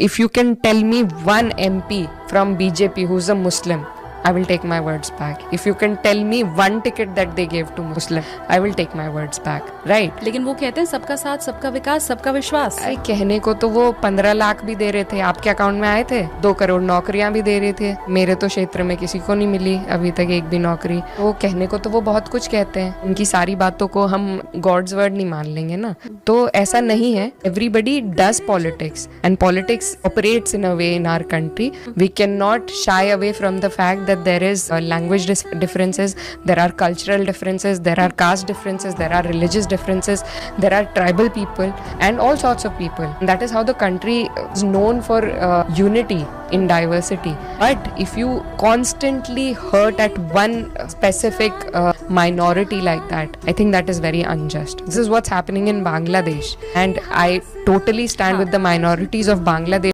if you can tell me one MP from BJP who's a Muslim, I will take my words back. If you can tell me one ticket that they gave to Muslim, I will take my words back. Right? लेकिन वो कहते हैं सबका साथ, सबका विकास, सबका विश्वास। अरे कहने को तो वो 15 लाख भी दे रहे थे, आपके अकाउंट में आए थे। 2 करोड़ नौकरियां भी दे रहे थे। मेरे तो क्षेत्र में किसी को नहीं मिली अभी तक एक भी नौकरी। वो कहने को तो वो बहुत कुछ कहते हैं, उनकी सारी बातों को हम गॉड्स वर्ड नहीं मान लेंगे ना। तो ऐसा नहीं है। Everybody does politics and politics operates in a way in our country. We can not shy away from the fact that there is language differences, there are cultural differences, there are caste differences, there are religious differences, there are tribal people and all sorts of people. And that is how the country is known for unity in diversity. But if you constantly hurt at one specific minority like that, I think that is very unjust. This is what's happening in Bangladesh, and I totally stand with the minorities of Bangladesh.